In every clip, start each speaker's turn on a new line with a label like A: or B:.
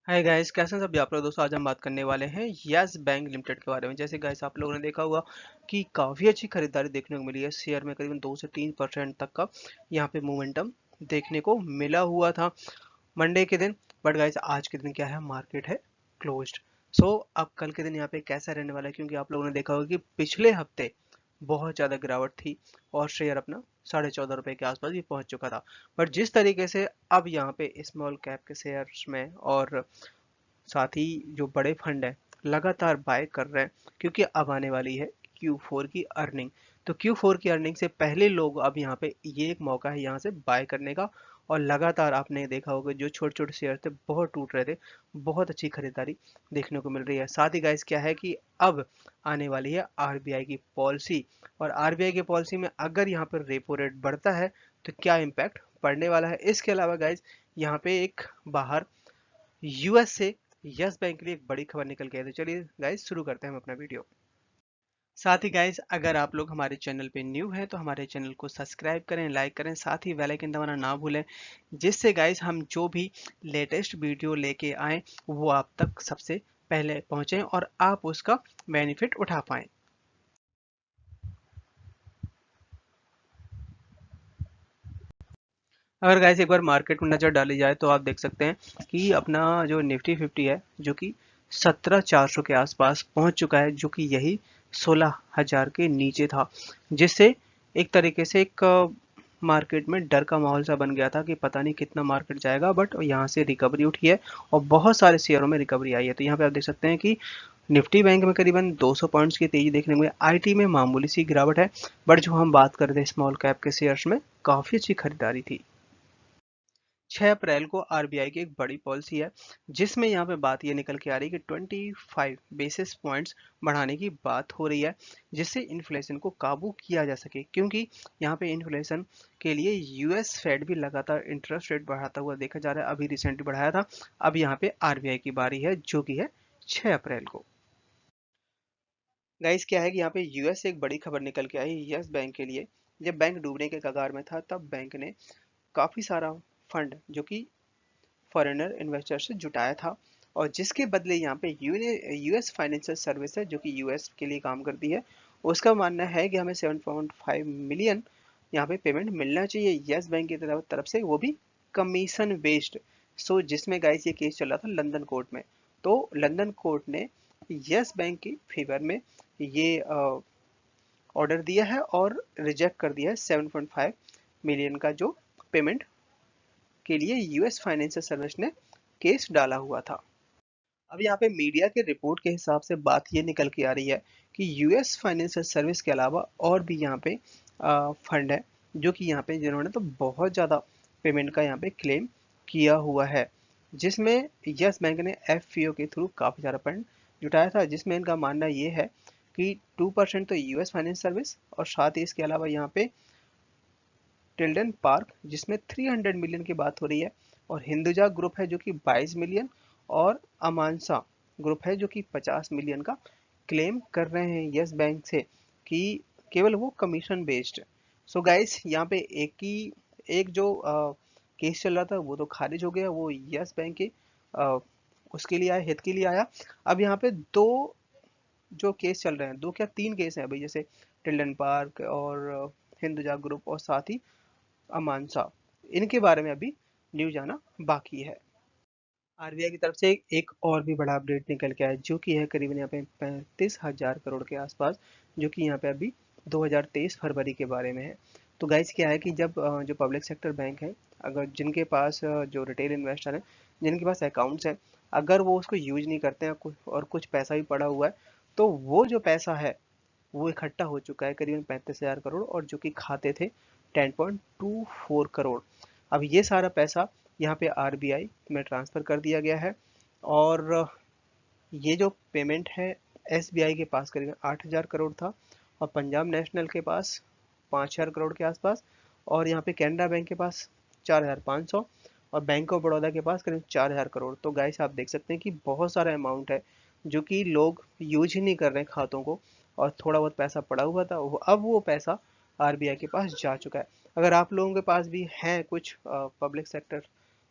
A: Hi guys, कैसे हैं सभी आप लोग। दोस्तों आज हम बात करने वाले हैं यस बैंक लिमिटेड के बारे में। जैसे गाइस आप लोगों ने देखा होगा कि काफ़ी अच्छी खरीदारी देखने को मिली है। शेयर में करीबन 2 से 3% तक का यहाँ पे मोमेंटम देखने को मिला हुआ था मंडे के दिन। बट गाइस आज के दिन क्या है, मार्केट है क्लोज्ड। सो अब कल के दिन यहाँ पे कैसा रहने वाला है, क्योंकि आप लोगों ने देखा होगा कि पिछले हफ्ते बहुत ज़्यादा गिरावट थी और शेयर अपना 14.5 रुपए के आसपास भी पहुंच चुका था। बट जिस तरीके से अब यहाँ पे स्मॉल कैप के शेयर्स में और साथ ही जो बड़े फंड है लगातार बाय कर रहे हैं, क्योंकि अब आने वाली है Q4 की अर्निंग। तो Q4 की अर्निंग से पहले लोग अब यहाँ पे ये एक मौका है यहाँ से बाय करने का। और लगातार आपने देखा होगा जो छोटे छोटे शेयर थे बहुत टूट रहे थे, बहुत अच्छी खरीदारी देखने को मिल रही है। साथ ही गाइस क्या है कि अब आने वाली है आरबीआई की पॉलिसी, और आरबीआई की पॉलिसी में अगर यहाँ पर रेपो रेट बढ़ता है तो क्या इम्पैक्ट पड़ने वाला है। इसके अलावा गाइस यहाँ पे एक बाहर यूएस से यस बैंक के लिए एक बड़ी खबर निकल के आई। तो चलिए गाइस शुरू करते हैं हम अपना वीडियो। साथ ही गाइस अगर आप लोग हमारे चैनल पे न्यू हैं तो हमारे चैनल को सब्सक्राइब करें, लाइक करें, साथ ही बेल आइकन दबाना ना भूलें, जिससे गाइस हम जो भी लेटेस्ट वीडियो लेके आए वो आप तक सबसे पहले पहुंचे और आप उसका बेनिफिट उठा पाएं। अगर गाइस एक बार मार्केट में नज़र डाली जाए तो आप देख सकते हैं कि अपना जो निफ्टी 50 है जो कि 17,400 के आसपास पहुंच चुका है, जो कि यही 16,000 के नीचे था, जिससे एक तरीके से एक मार्केट में डर का माहौल सा बन गया था कि पता नहीं कितना मार्केट जाएगा। बट यहाँ से रिकवरी उठी है और बहुत सारे शेयरों में रिकवरी आई है। तो यहाँ पे आप देख सकते हैं कि निफ्टी बैंक में करीबन 200 पॉइंट्स की तेजी देखने को मिली। आईटी में मामूली सी गिरावट है, बट जो हम बात कर रहे थे स्मॉल कैप के शेयर्स में काफ़ी अच्छी खरीदारी थी। 6 अप्रैल को आरबीआई की एक बड़ी पॉलिसी है, जिसमें यहाँ पे बात ये निकल के आ रही है कि 25 बेसिस पॉइंट्स बढ़ाने की बात हो रही है, जिससे इन्फ्लेशन को काबू किया जा सके। क्योंकि यहाँ पे इन्फ्लेशन के लिए यूएस फेड भी लगातार इंटरेस्ट रेट बढ़ाता हुआ देखा जा रहा है। अभी रिसेंटली बढ़ाया था, अब यहाँ पे आरबीआई की बारी है जो कि है 6 अप्रैल को। गाइस क्या है कि यहाँ पे यूएस से एक बड़ी खबर निकल के आई यस बैंक के लिए। जब बैंक डूबने के कगार में था तब बैंक ने काफ़ी सारा फंड जो कि फॉरेनर इन्वेस्टर से जुटाया था, और जिसके बदले यहाँ पे यूएस फाइनेंशियल सर्विस है जो कि यूएस के लिए काम करती है, उसका मानना है कि हमें 7.5 मिलियन यहाँ पे पेमेंट मिलना चाहिए यस बैंक की तरफ से, वो भी कमीशन बेस्ड। सो जिसमें गाइस ये केस चल रहा था लंदन कोर्ट में। तो लंदन कोर्ट ने यस बैंक की फेवर में ये ऑर्डर दिया है और रिजेक्ट कर दिया है 7.5 मिलियन का जो पेमेंट के लिए यूएस फाइनेंशियल सर्विस ने केस डाला हुआ था। अब यहाँ पे मीडिया के रिपोर्ट के हिसाब से बात ये निकल के आ रही है कि यूएस फाइनेंशियल सर्विस के अलावा और भी यहाँ पे फंड है जो कि यहाँ पे जिन्होंने तो बहुत ज़्यादा पेमेंट का यहाँ पे क्लेम किया हुआ है, जिसमें यस बैंक ने एफपीओ के थ्रू काफ़ी सारा फंड जुटाया था, जिसमें इनका मानना ये है कि 2% तो यूएस फाइनेंस सर्विस और साथ ही इसके अलावा यहाँ पे टिल्डन पार्क जिसमें 300 मिलियन की बात हो रही है, और हिंदुजा ग्रुप है जो कि 22 मिलियन, और अमानसा ग्रुप है जो कि 50 मिलियन का क्लेम कर रहे हैं यस बैंक से कि केवल वो कमीशन बेस्ड। सो गाइस यहाँ पे एक जो केस चल रहा था वो तो खारिज हो गया, वो यस बैंक के अ, उसके लिए आया, हित के लिए आया। अब यहाँ पे दो जो केस चल रहे हैं, दो क्या तीन केस हैं अभी, जैसे टिल्डन पार्क और हिंदुजा ग्रुप और साथ ही अमानसा, इनके बारे में अभी न्यूज आना बाकी है। आरबीआई की तरफ से एक और भी बड़ा अपडेट निकल के आया जो कि है करीबन यहाँ पे 35,000 करोड़ के आसपास, जो कि यहाँ पे अभी 2023 फरवरी के बारे में है। तो गाइस क्या है कि जब जो पब्लिक सेक्टर बैंक है, अगर जिनके पास जो रिटेल इन्वेस्टर हैं, जिनके पास अकाउंट्स हैं, अगर वो उसको यूज नहीं करते हैं और कुछ पैसा भी पड़ा हुआ है, तो वो जो पैसा है वो इकट्ठा हो चुका है करीबन 35,000 करोड़, और जो कि खाते थे 10.24 करोड़। अब ये सारा पैसा यहाँ पे आरबीआई में ट्रांसफ़र कर दिया गया है, और ये जो पेमेंट है एसबीआई के पास करीबन 8,000 करोड़ था, और पंजाब नेशनल के पास 5,000 करोड़ के आसपास, और यहाँ पे कैनरा बैंक के पास 4,500, और बैंक ऑफ बड़ौदा के पास करीब 4,000 करोड़। तो गाइस आप देख सकते हैं कि बहुत सारा अमाउंट है जो कि लोग यूज ही नहीं कर रहे हैं खातों को, और थोड़ा बहुत पैसा पड़ा हुआ था अब वो पैसा आरबीआई के पास जा चुका है। अगर आप लोगों के पास भी हैं कुछ पब्लिक सेक्टर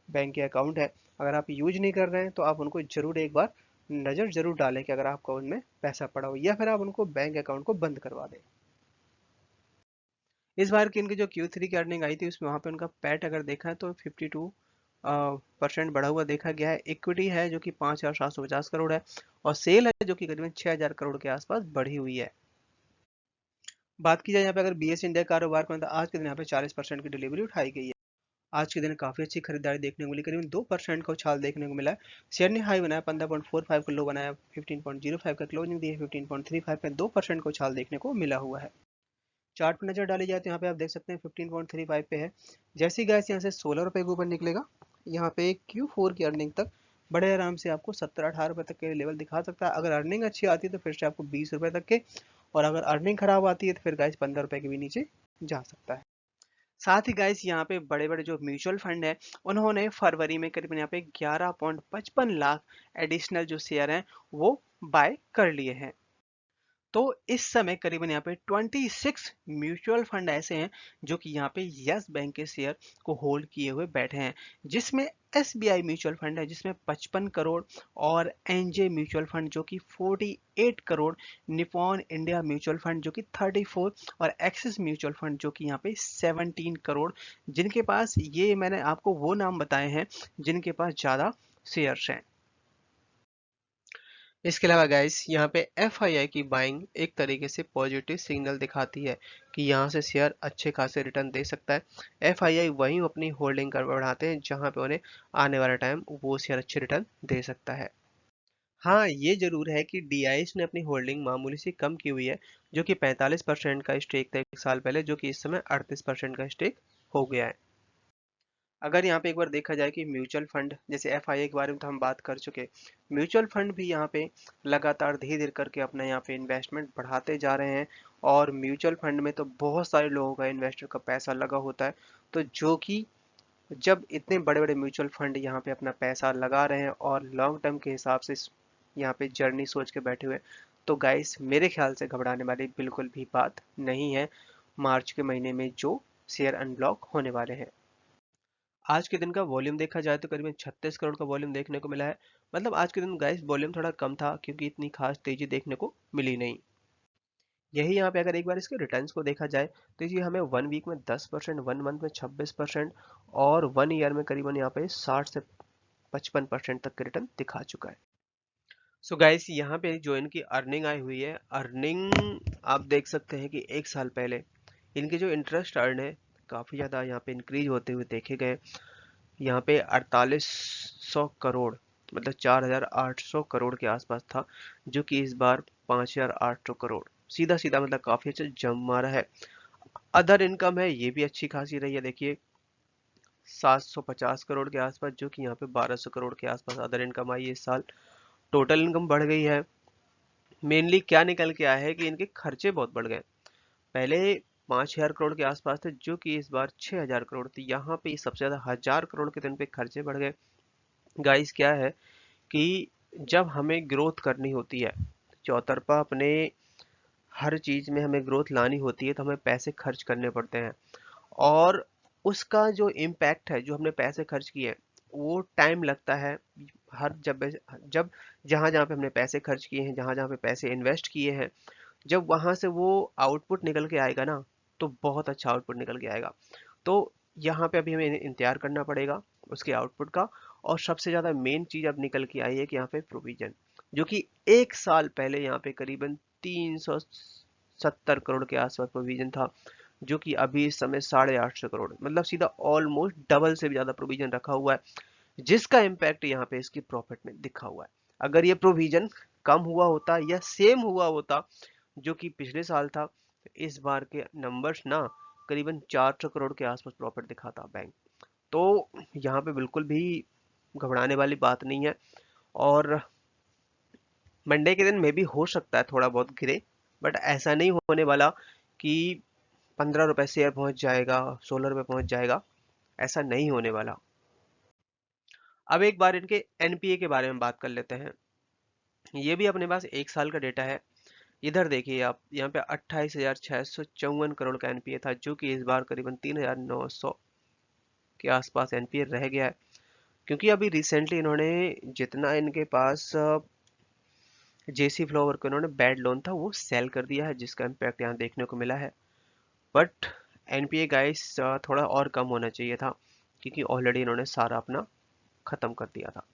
A: बैंक के अकाउंट है, अगर आप यूज नहीं कर रहे हैं तो आप उनको जरूर एक बार नज़र जरूर डालें कि अगर आपका उनमें पैसा पड़ा हो, या फिर आप उनको बैंक अकाउंट को बंद करवा दें। इस बार की इनकी जो Q3 की अर्निंग आई थी उसमें वहाँ पे उनका पैट अगर देखा है तो 52% बढ़ा हुआ देखा गया है। इक्विटी है जो कि 5,750 करोड़ है, और सेल है जो कि करीबन 6,000 करोड़ के आसपास बढ़ी हुई है। बात की जाए यहाँ पे अगर BSE इंडिया कारोबार में, तो आज के दिन यहाँ पे 40% की डिलीवरी उठाई गई है। आज के दिन काफी अच्छी खरीदारी देखने को मिली, करीबन 2% का उछाल देखने को मिला है। शेयर ने हाई बनाया 15.45 का, लो बनाया 15.05 का, क्लोजिंग दी है 15.35 पे, 2% का उछाल देखने को मिला हुआ है। चार्ट पर नजर डाली जाए तो यहाँ पे आप देख सकते हैं 15.35 पे है। जैसे ही गैस यहाँ से 16 रुपए के ऊपर निकलेगा, यहाँ पे Q4 की अर्निंग तक बड़े आराम से आपको 17-18 रुपए तक के लेवल दिखा सकता है। अगर अर्निंग अच्छी आती है तो फिर से आपको 20 रुपए तक के, और अगर अर्निंग खराब आती है तो फिर गाइस 15 रुपए के भी नीचे जा सकता है। साथ ही गाइस यहाँ पे बड़े बड़े जो म्यूचुअल फंड है, उन्होंने फरवरी में करीबन यहाँ पे 11.55 लाख एडिशनल जो शेयर हैं वो बाय कर लिए हैं। तो इस समय करीबन यहाँ पे 26 म्यूचुअल फंड ऐसे हैं जो कि यहाँ पे यस बैंक के शेयर को होल्ड किए हुए बैठे हैं, जिसमें SBI म्यूचुअल फंड है जिसमें 55 करोड़, और एनजे म्यूचुअल फंड जो कि 48 crore, Nippon India mutual fund जो कि 34, और एक्सिस म्यूचुअल फंड जो कि यहाँ पे 17 करोड़, जिनके पास, ये मैंने आपको वो नाम बताए हैं जिनके पास ज़्यादा शेयर्स हैं। इसके अलावा गाइस यहाँ पे FII की बाइंग एक तरीके से पॉजिटिव सिग्नल दिखाती है कि यहाँ से शेयर अच्छे खासे रिटर्न दे सकता है। FII वहीं अपनी होल्डिंग कर बढ़ाते हैं जहाँ पे उन्हें आने वाला टाइम वो शेयर अच्छे रिटर्न दे सकता है। हाँ, ये जरूर है कि DIS ने अपनी होल्डिंग मामूली सी कम की हुई है, जो कि 45% का स्टेक था एक साल पहले, जो कि इस समय 38% का स्टेक हो गया है। अगर यहाँ पे एक बार देखा जाए कि म्यूचुअल फंड, जैसे FII के बारे में तो हम बात कर चुके, म्यूचुअल फंड भी यहाँ पे लगातार धीरे धीरे करके अपना यहाँ पे इन्वेस्टमेंट बढ़ाते जा रहे हैं, और म्यूचुअल फंड में तो बहुत सारे लोगों का, इन्वेस्टर का पैसा लगा होता है। तो जो कि जब इतने बड़े बड़े म्यूचुअल फंड यहाँ पे अपना पैसा लगा रहे हैं और लॉन्ग टर्म के हिसाब से यहाँ पे जर्नी सोच के बैठे हुए हैं, तो गाइस मेरे ख्याल से घबराने वाली बिल्कुल भी बात नहीं है मार्च के महीने में जो शेयर अनब्लॉक होने वाले हैं। आज के दिन का वॉल्यूम देखा जाए तो करीबन 36 करोड़ का वॉल्यूम देखने को मिला है। मतलब आज के दिन गाइस वॉल्यूम थोड़ा कम था क्योंकि इतनी खास तेजी देखने को मिली नहीं। यही यहाँ पे अगर एक बार इसके रिटर्न्स को देखा जाए तो ये हमें 1 वीक में 10%, 1 मंथ में 26%, और 1 ईयर में करीबन यहाँ पे 60 से 55% तक के रिटर्न दिखा चुका है। सो गाइस यहाँ पे जो इनकी अर्निंग आई हुई है, अर्निंग आप देख सकते हैं कि एक साल पहले इनके जो इंटरेस्ट अर्न है काफ़ी ज़्यादा यहाँ पे इंक्रीज होते हुए देखे गए। यहाँ पे 4800 करोड़, मतलब 4800 करोड़ के आसपास था, जो कि इस बार 5800 करोड़, सीधा सीधा मतलब काफी अच्छा जंप मारा है। अदर इनकम है ये भी अच्छी खासी रही है, देखिए 750 करोड़ के आसपास, जो कि यहाँ पे 1200 करोड़ के आसपास अदर इनकम आई है इस साल। टोटल इनकम बढ़ गई है। मेनली क्या निकल के आया है कि इनके खर्चे बहुत बढ़ गए। पहले 5000 करोड़ के आसपास थे, जो कि इस बार 6000 करोड़ थे। यहाँ पे सबसे ज्यादा 1000 करोड़ के दिन पे खर्चे बढ़ गए। गाइस क्या है कि जब हमें ग्रोथ करनी होती है, चौतरफा अपने हर चीज में हमें ग्रोथ लानी होती है, तो हमें पैसे खर्च करने पड़ते हैं, और उसका जो इम्पैक्ट है, जो हमने पैसे खर्च किए, वो टाइम लगता है। हर जब जहां जहां पे हमने पैसे खर्च किए हैं, जहां जहां पे पैसे इन्वेस्ट किए हैं, जब वहां से वो आउटपुट निकल के आएगा ना, तो बहुत अच्छा आउटपुट निकल के आएगा। तो यहाँ पे अभी हमें इंतजार करना पड़ेगा उसके आउटपुट का। और सबसे ज़्यादा मेन चीज़ अब निकल के आई है कि यहाँ पे प्रोविजन, जो कि एक साल पहले यहाँ पे करीबन 370 करोड़ के आसपास प्रोविजन था, जो कि अभी इस समय 850 करोड़, मतलब सीधा ऑलमोस्ट डबल से भी ज़्यादा प्रोविजन रखा हुआ है, जिसका इम्पैक्ट यहाँ पे इसकी प्रॉफिट में दिखा हुआ है। अगर ये प्रोविजन कम हुआ होता या सेम हुआ होता जो कि पिछले साल था, तो इस बार के नंबर्स ना करीबन 400 करोड़ के आसपास प्रॉफिट दिखाता बैंक। तो यहाँ पे बिल्कुल भी घबराने वाली बात नहीं है। और मंडे के दिन में भी हो सकता है थोड़ा बहुत गिरे, बट ऐसा नहीं होने वाला कि 15 रुपए शेयर पहुंच जाएगा, 16 रुपए पहुंच जाएगा, ऐसा नहीं होने वाला। अब एक बार इनके NPA के बारे में बात कर लेते हैं। ये भी अपने पास एक साल का डेटा है। इधर देखिए आप, यहाँ पे 28,654 करोड़ का NPA था, जो कि इस बार करीबन 3,900 के आसपास NPA रह गया है। क्योंकि अभी रिसेंटली इन्होंने जितना इनके पास जेसी फ्लावर को इन्होंने बैड लोन था वो सेल कर दिया है, जिसका इम्पैक्ट यहाँ देखने को मिला है। बट एनपीए गाइस थोड़ा और कम होना चाहिए था, क्योंकि ऑलरेडी इन्होंने सारा अपना खत्म कर दिया था।